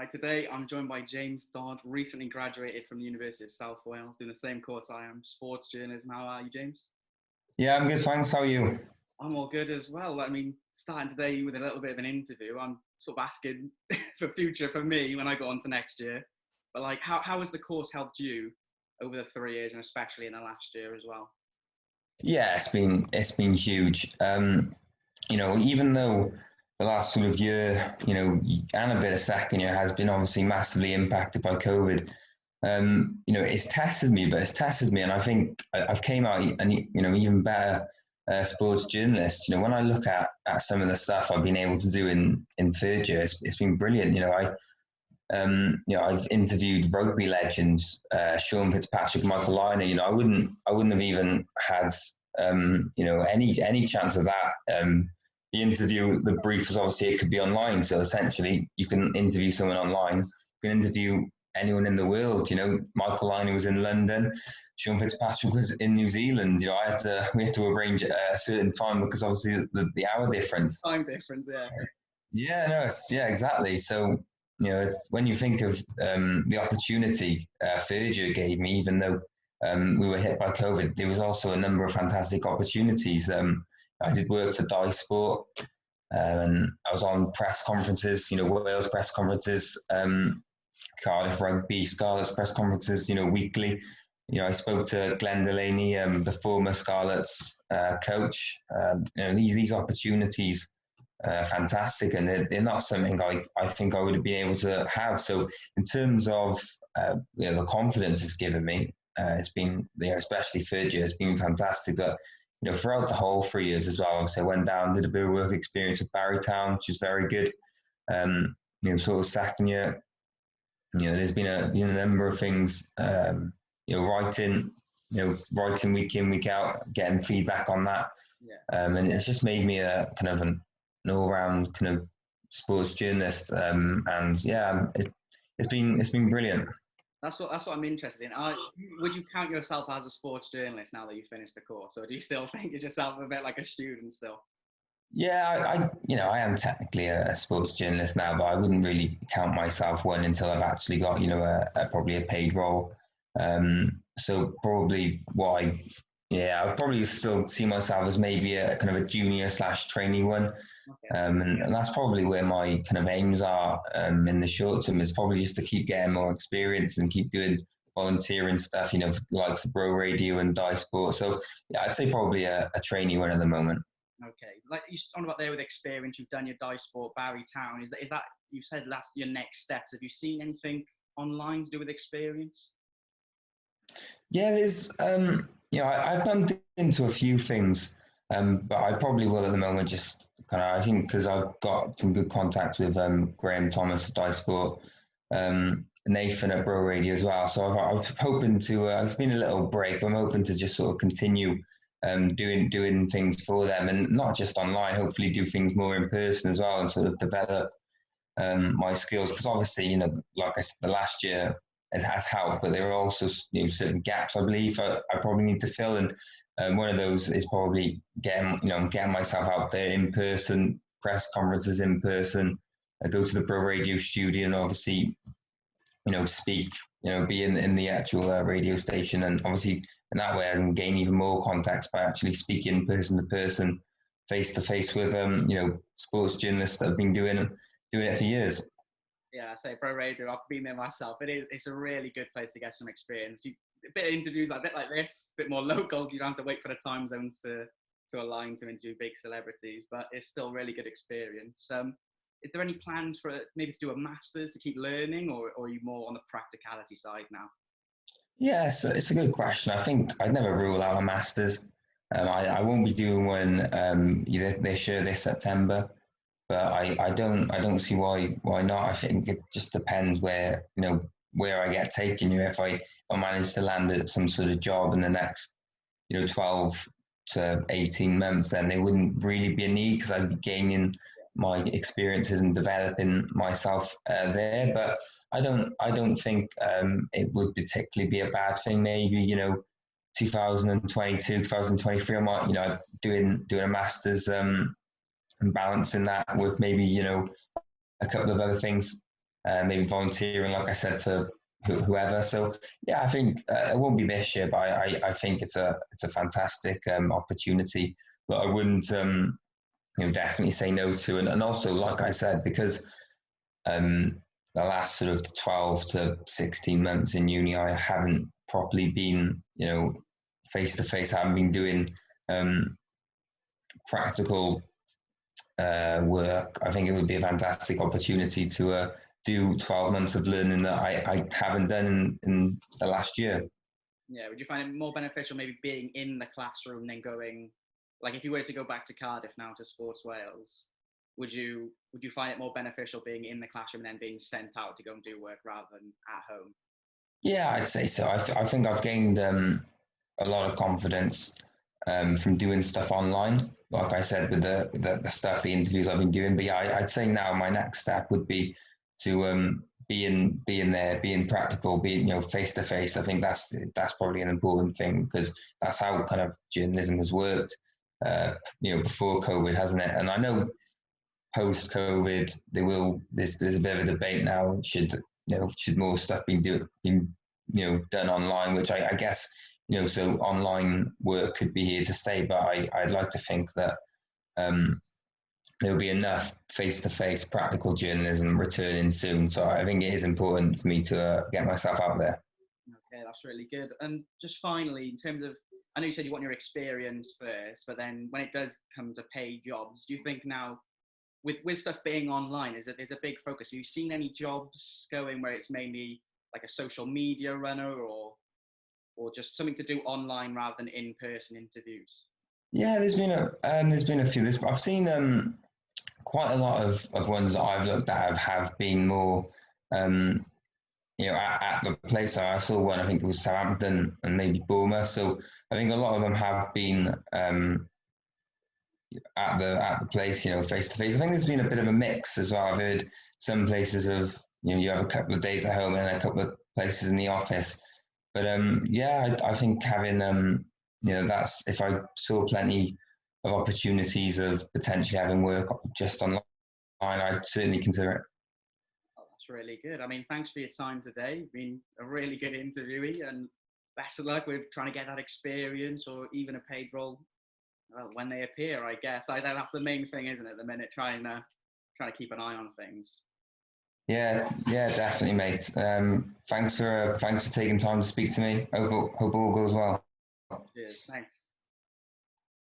Today I'm joined by James Dodd, recently graduated from the University of South Wales, doing the same course I am, sports journalism. How are you, James? Yeah, I'm good, thanks. How are you? I'm all good as well. I mean, starting today with a little bit of an interview, I'm sort of asking for future for me when I go on to next year. But like, how has the course helped you over the 3 years and especially in the last year as well? Yeah, it's been huge. Even though the last sort of year, and a bit of second year has been obviously massively impacted by COVID. It's tested me, and I think I've came out an even better sports journalist. When I look at some of the stuff I've been able to do in third year, it's been brilliant. I've interviewed rugby legends, Sean Fitzpatrick, Michael Lynagh. I wouldn't have even had, any chance of that. The interview, the brief was obviously it could be online. So essentially, you can interview someone online. You can interview anyone in the world. Michael Lynagh was in London. Sean Fitzpatrick was in New Zealand. We had to arrange a certain time because obviously the hour difference. Time difference, yeah. Yeah, no, exactly. So, it's when you think of the opportunity third year gave me, even though we were hit by COVID, there was also a number of fantastic opportunities. I did work for Dodd Sport, and I was on press conferences, Wales press conferences, Cardiff Rugby, Scarlets press conferences, weekly. I spoke to Glenn Delaney, the former Scarlets coach. These opportunities fantastic, and they're not something I think I would be able to have. So in terms of the confidence it's given me, it's been, especially third year, it's been fantastic. But throughout the whole 3 years as well, obviously I went down, did a bit of work experience at Barrytown, which is very good. Sort of second year, there's been a number of things. Writing, writing week in, week out, getting feedback on that. Yeah. And it's just made me a kind of an all-round kind of sports journalist. And yeah, it's been brilliant. That's what I'm interested in. Would you count yourself as a sports journalist now that you finished the course, or do you still think of yourself a bit like a student still? Yeah, I am technically a sports journalist now, but I wouldn't really count myself one until I've actually got, probably a paid role. So probably I'd probably still see myself as maybe a kind of a junior / trainee one. Okay. And that's probably where my kind of aims are in the short term, is probably just to keep getting more experience and keep doing volunteering stuff, like the Bro Radio and Dye Sport. So yeah, I'd say probably a trainee one at the moment. Okay, like you talked about there with experience, you've done your Dye Sport, Barrytown. Is that you said that's your next steps? Have you seen anything online to do with experience? Yeah, there's I've bumped into a few things, but I probably will at the moment just kind of, I think because I've got some good contacts with Graham Thomas at Dye Sport, Nathan at Bro Radio as well. So I was hoping to. It's been a little break, but I'm hoping to just sort of continue doing things for them, and not just online. Hopefully, do things more in person as well, and sort of develop my skills. Because obviously, like I said, the last year has helped, but there are also certain gaps I believe I probably need to fill, and one of those is probably getting myself out there in person, press conferences in person. I go to the Pro Radio studio and obviously speak, be in the actual radio station, and obviously in that way I can gain even more contacts by actually speaking person to person, face to face with sports journalists that have been doing it for years. Yeah, I say Pro Radio. I've been there myself. It's a really good place to get some experience. A bit of interviews, a bit like this, a bit more local. You don't have to wait for the time zones to align to interview big celebrities, but it's still really good experience. Is there any plans for maybe to do a master's to keep learning, or are you more on the practicality side now? Yes, it's a good question. I think I'd never rule out a master's. I won't be doing one either this year, this September, but I don't see why not. I think it just depends where I get taken. If I manage to land some sort of job in the next 12 to 18 months, then there wouldn't really be a need because I'd be gaining my experiences and developing myself there. But I don't think it would particularly be a bad thing. Maybe 2022, 2023, I might doing a master's and balancing that with maybe a couple of other things maybe volunteering, like I said, for whoever. So yeah, I think it won't be this year, but I think it's a fantastic opportunity that I wouldn't definitely say no to. And also, like I said, because um, the last sort of 12 to 16 months in uni, I haven't properly been, face to face. I haven't been doing practical work. I think it would be a fantastic opportunity to do 12 months of learning that I haven't done in the last year. Yeah, would you find it more beneficial maybe being in the classroom than going, like if you were to go back to Cardiff now to Sports Wales, would you find it more beneficial being in the classroom and then being sent out to go and do work rather than at home? Yeah, I'd say so. I think I've gained a lot of confidence from doing stuff online. Like I said, with the stuff, the interviews I've been doing. But yeah, I'd say now my next step would be to be in there, being practical, being face to face. I think that's probably an important thing because that's how kind of journalism has worked. Before COVID, hasn't it? And I know post COVID, there's a bit of a debate now. Should more stuff be done online? Which I guess so online work could be here to stay. But I'd like to think that there'll be enough face-to-face practical journalism returning soon. So I think it is important for me to get myself out there. Okay, that's really good. And just finally, in terms of, I know you said you want your experience first, but then when it does come to paid jobs, do you think now, with stuff being online, there's a big focus? Have you seen any jobs going where it's mainly like a social media runner or just something to do online rather than in-person interviews? Yeah, there's been a few. I've seen quite a lot of ones that I've looked at have been more um, at the place. I saw one, I think it was Southampton and maybe Bournemouth. So I think a lot of them have been at the place, face to face. I think there's been a bit of a mix as well. I've heard some places of you have a couple of days at home and a couple of places in the office. But yeah, I think having that's if I saw plenty of opportunities of potentially having work just online, I'd certainly consider it. Oh, that's really good. I mean, thanks for your time today. You've been a really good interviewee, and best of luck with trying to get that experience or even a paid role when they appear. I guess that's the main thing, isn't it? At the minute, trying to keep an eye on things. Yeah, yeah, definitely, mate. Thanks for taking time to speak to me. Hope all goes well. Cheers. Thanks.